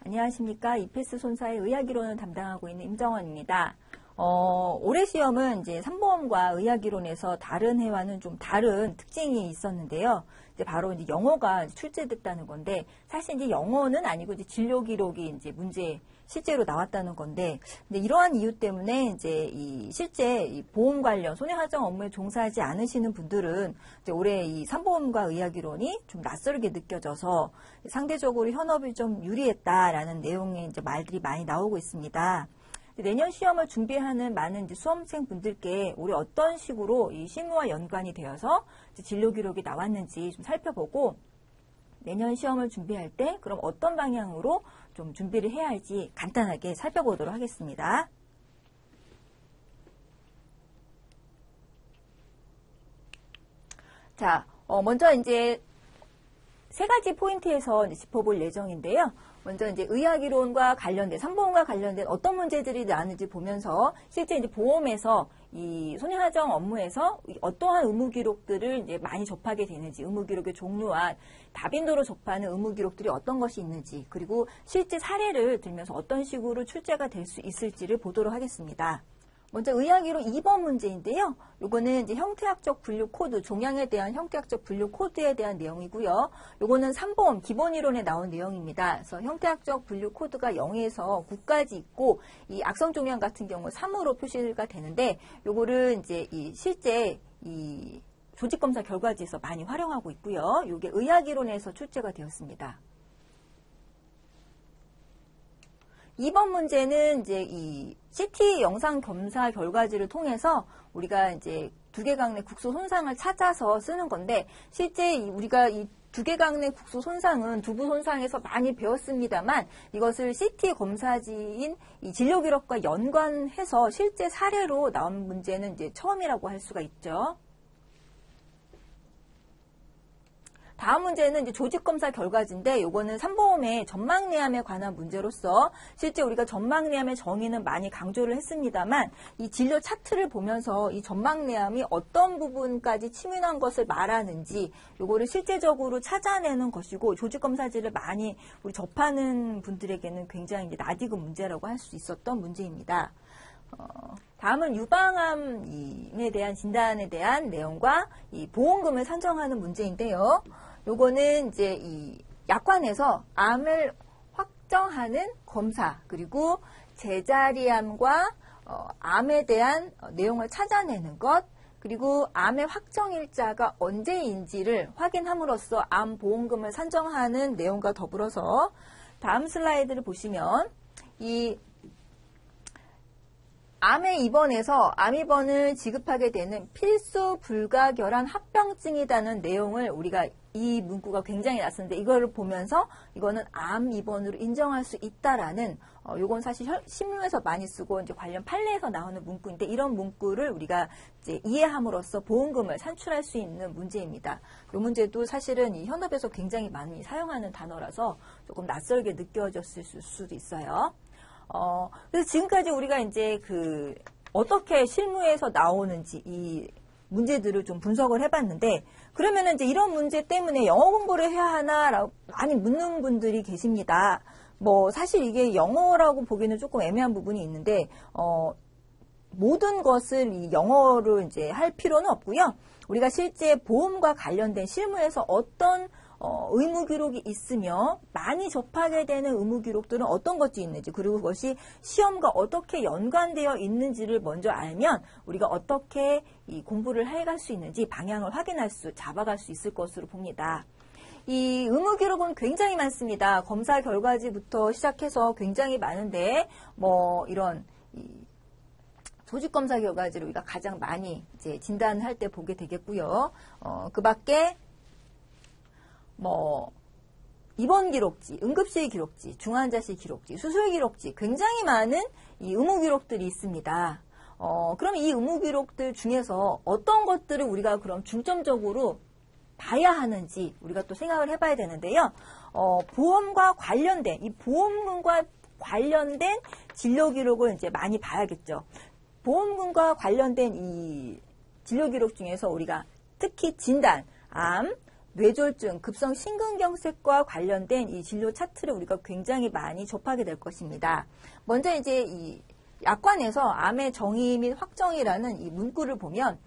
안녕하십니까. 이패스 손사의 의학이론을 담당하고 있는 임정원입니다. 올해 시험은 이제 산보험과 의학이론에서 다른 해와는 좀 다른 특징이 있었는데요. 이제 바로 이제 영어가 출제됐다는 건데, 사실 이제 영어는 아니고 이제 진료 기록이 이제 문제 실제로 나왔다는 건데, 근데 이러한 이유 때문에 이제 실제 이 보험 관련 손해하정 업무에 종사하지 않으시는 분들은 이제 올해 이 산보험과 의학이론이 좀 낯설게 느껴져서 상대적으로 현업이 좀 유리했다라는 내용의 이제 말들이 많이 나오고 있습니다. 내년 시험을 준비하는 많은 이제 수험생분들께 올해 어떤 식으로 이 실무와 연관이 되어서 이제 진료 기록이 나왔는지 좀 살펴보고, 내년 시험을 준비할 때 그럼 어떤 방향으로 좀 준비를 해야 할지 간단하게 살펴보도록 하겠습니다. 자, 먼저 이제 세 가지 포인트에서 이제 짚어볼 예정인데요. 먼저 이제 의학이론과 관련된, 산보험과 관련된 어떤 문제들이 나왔는지 보면서 실제 이제 보험에서 이 손해하정 업무에서 어떠한 의무 기록들을 이제 많이 접하게 되는지, 의무 기록의 종류와 다빈도로 접하는 의무 기록들이 어떤 것이 있는지, 그리고 실제 사례를 들면서 어떤 식으로 출제가 될 수 있을지를 보도록 하겠습니다. 먼저 의학이론 2번 문제인데요. 요거는 이제 형태학적 분류 코드, 종양에 대한 형태학적 분류 코드에 대한 내용이고요. 요거는 산보험 기본 이론에 나온 내용입니다. 그래서 형태학적 분류 코드가 0에서 9까지 있고, 이 악성 종양 같은 경우 3으로 표시가 되는데, 요거를 이제 실제 조직검사 결과지에서 많이 활용하고 있고요. 요게 의학이론에서 출제가 되었습니다. 2번 문제는 이제 이 CT 영상 검사 결과지를 통해서 우리가 이제 두개강내 국소 손상을 찾아서 쓰는 건데, 실제 우리가 이 두개강내 국소 손상은 두부 손상에서 많이 배웠습니다만, 이것을 CT 검사지인 이 진료 기록과 연관해서 실제 사례로 나온 문제는 이제 처음이라고 할 수가 있죠. 다음 문제는 이제 조직검사 결과지인데, 요거는 산보험의 전망내암에 관한 문제로서 실제 우리가 전망내암의 정의는 많이 강조를 했습니다만, 이 진료 차트를 보면서 이 전망내암이 어떤 부분까지 치밀한 것을 말하는지 요거를 실제적으로 찾아내는 것이고, 조직검사지를 많이 우리 접하는 분들에게는 굉장히 이제 낯익은 문제라고 할 수 있었던 문제입니다. 다음은 유방암에 대한 진단에 대한 내용과 이 보험금을 산정하는 문제인데요. 요거는 이제 이 약관에서 암을 확정하는 검사, 그리고 제자리암과 암에 대한 내용을 찾아내는 것, 그리고 암의 확정일자가 언제인지를 확인함으로써 암 보험금을 산정하는 내용과 더불어서, 다음 슬라이드를 보시면 이 암에 입원해서 암 입원을 지급하게 되는 필수 불가결한 합병증이라는 내용을 우리가, 이 문구가 굉장히 낯선데 이거를 보면서 이거는 암 입원으로 인정할 수 있다라는, 요건 사실 신문에서 많이 쓰고 이제 관련 판례에서 나오는 문구인데, 이런 문구를 우리가 이제 이해함으로써 보험금을 산출할 수 있는 문제입니다. 이 문제도 사실은 이 현업에서 굉장히 많이 사용하는 단어라서 조금 낯설게 느껴졌을 수도 있어요. 그래서 지금까지 우리가 이제 어떻게 실무에서 나오는지 이 문제들을 좀 분석을 해봤는데, 그러면은 이제 이런 문제 때문에 영어 공부를 해야 하나라고 많이 묻는 분들이 계십니다. 사실 이게 영어라고 보기는 조금 애매한 부분이 있는데, 모든 것을 이 영어로 이제 할 필요는 없고요. 우리가 실제 보험과 관련된 실무에서 어떤 의무 기록이 있으며 많이 접하게 되는 의무 기록들은 어떤 것이 있는지, 그리고 그것이 시험과 어떻게 연관되어 있는지를 먼저 알면 우리가 어떻게 이 공부를 해갈 수 있는지 방향을 잡아갈 수 있을 것으로 봅니다. 이 의무 기록은 굉장히 많습니다. 검사 결과지부터 시작해서 굉장히 많은데, 이런 조직검사 결과지를 우리가 가장 많이 이제 진단할 때 보게 되겠고요. 그 밖에 입원 기록지, 응급실 기록지, 중환자실 기록지, 수술 기록지, 굉장히 많은 이 의무 기록들이 있습니다. 그럼 이 의무 기록들 중에서 어떤 것들을 우리가 그럼 중점적으로 봐야 하는지 우리가 또 생각을 해봐야 되는데요. 보험과 관련된, 이 보험금과 관련된 진료 기록을 이제 많이 봐야겠죠. 보험금과 관련된 이 진료 기록 중에서 우리가 특히 진단, 암, 뇌졸중, 급성 심근경색과 관련된 이 진료 차트를 우리가 굉장히 많이 접하게 될 것입니다. 먼저 이제 이 약관에서 암의 정의 및 확정이라는 이 문구를 보면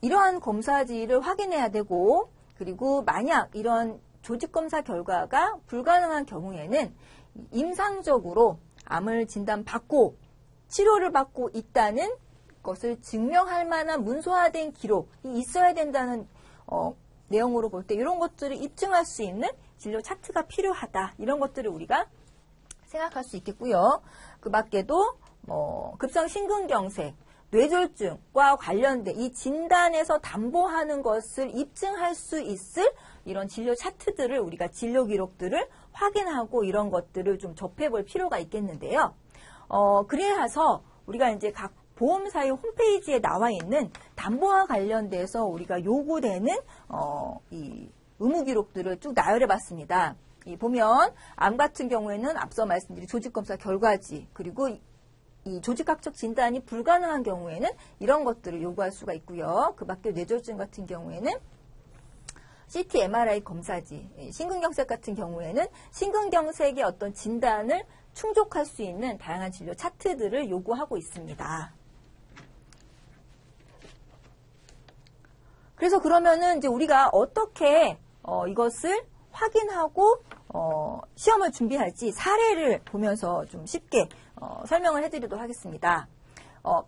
이러한 검사지를 확인해야 되고, 그리고 만약 이런 조직검사 결과가 불가능한 경우에는 임상적으로 암을 진단받고 치료를 받고 있다는 것을 증명할 만한 문서화된 기록이 있어야 된다는 내용으로 볼 때 이런 것들을 입증할 수 있는 진료 차트가 필요하다. 이런 것들을 우리가 생각할 수 있겠고요. 그 밖에도 급성 심근경색, 뇌졸중과 관련된 이 진단에서 담보하는 것을 입증할 수 있을 이런 진료 차트들을 우리가 진료 기록들을 확인하고 이런 것들을 좀 접해볼 필요가 있겠는데요. 그래서 우리가 이제 각 보험사의 홈페이지에 나와 있는 담보와 관련돼서 우리가 요구되는 이 의무 기록들을 쭉 나열해 봤습니다. 보면 암 같은 경우에는 앞서 말씀드린 조직검사 결과지, 그리고 이 조직학적 진단이 불가능한 경우에는 이런 것들을 요구할 수가 있고요. 그 밖에 뇌졸중 같은 경우에는 CT, MRI 검사지, 심근경색 같은 경우에는 심근경색의 어떤 진단을 충족할 수 있는 다양한 진료 차트들을 요구하고 있습니다. 그래서 그러면은 이제 우리가 어떻게 이것을 확인하고 시험을 준비할지 사례를 보면서 좀 쉽게 설명을 해드리도록 하겠습니다.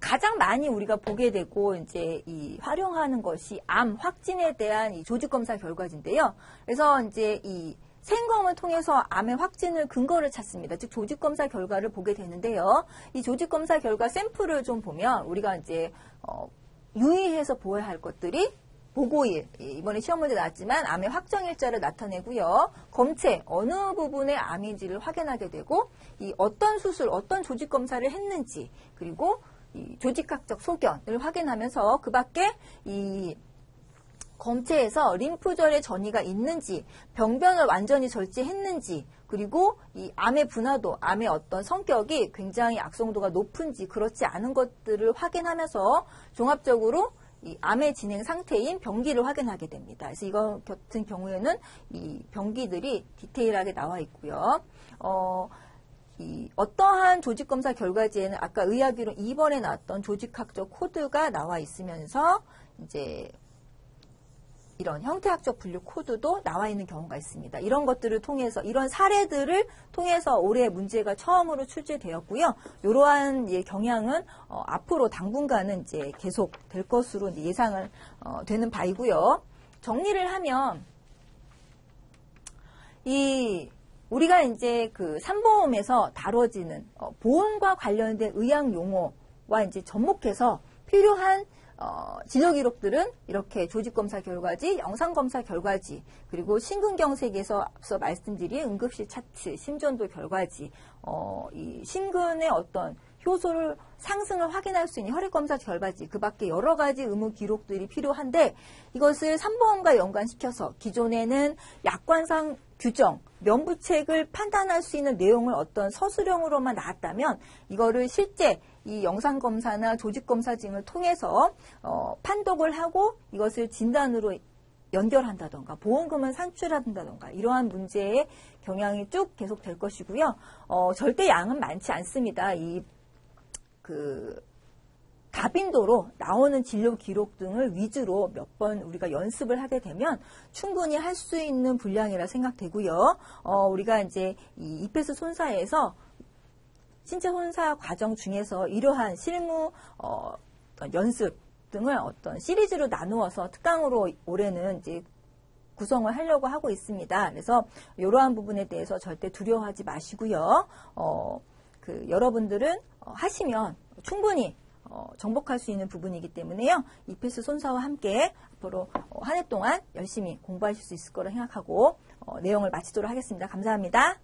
가장 많이 우리가 보게 되고 이제 활용하는 것이 암 확진에 대한 이 조직검사 결과지인데요. 그래서 이제 이 생검을 통해서 암의 확진을 근거를 찾습니다. 즉 조직검사 결과를 보게 되는데요. 이 조직검사 결과 샘플을 좀 보면 우리가 이제 유의해서 보아야 할 것들이 보고일, 이번에 시험 문제 나왔지만 암의 확정일자를 나타내고요. 검체, 어느 부분의 암인지를 확인하게 되고 이 어떤 수술, 어떤 조직검사를 했는지, 그리고 이 조직학적 소견을 확인하면서 그 밖에 이 검체에서 림프절의 전이가 있는지, 병변을 완전히 절제했는지, 그리고 이 암의 분화도, 암의 어떤 성격이 굉장히 악성도가 높은지 그렇지 않은 것들을 확인하면서 종합적으로 이 암의 진행 상태인 병기를 확인하게 됩니다. 그래서 이거 같은 경우에는 이 병기들이 디테일하게 나와 있고요. 어떠한 조직검사 결과지에는 아까 의학기록 2번에 나왔던 조직학적 코드가 나와 있으면서 이제 이런 형태학적 분류 코드도 나와 있는 경우가 있습니다. 이런 것들을 통해서, 이런 사례들을 통해서 올해 문제가 처음으로 출제되었고요. 이러한 경향은 앞으로 당분간은 이제 계속 될 것으로 이제 예상을 되는 바이고요. 정리를 하면 우리가 이제 그 산보험에서 다뤄지는 보험과 관련된 의학 용어와 이제 접목해서 필요한 진료 기록들은 이렇게 조직검사 결과지, 영상검사 결과지, 그리고 심근경색에서 앞서 말씀드린 응급실 차트, 심전도 결과지, 이 심근의 어떤 효소를 상승을 확인할 수 있는 혈액검사 결과지, 그 밖에 여러 가지 의무 기록들이 필요한데 이것을 산보험과 연관시켜서 기존에는 약관상 규정, 면부책을 판단할 수 있는 내용을 어떤 서술형으로만 나왔다면 이거를 실제 이 영상검사나 조직검사 등을 통해서 판독을 하고 이것을 진단으로 연결한다던가 보험금을 산출한다던가 이러한 문제의 경향이 쭉 계속될 것이고요. 절대 양은 많지 않습니다. 다빈도로 나오는 진료 기록 등을 위주로 몇 번 우리가 연습을 하게 되면 충분히 할 수 있는 분량이라 생각되고요. 우리가 이제 이 이페스 손사에서 신체 손사 과정 중에서 이러한 실무 연습 등을 어떤 시리즈로 나누어서 특강으로 올해는 이제 구성을 하려고 하고 있습니다. 그래서 이러한 부분에 대해서 절대 두려워하지 마시고요. 여러분들은 하시면 충분히 정복할 수 있는 부분이기 때문에요. 이페스 손사와 함께 앞으로 한 해 동안 열심히 공부하실 수 있을 거라 생각하고 내용을 마치도록 하겠습니다. 감사합니다.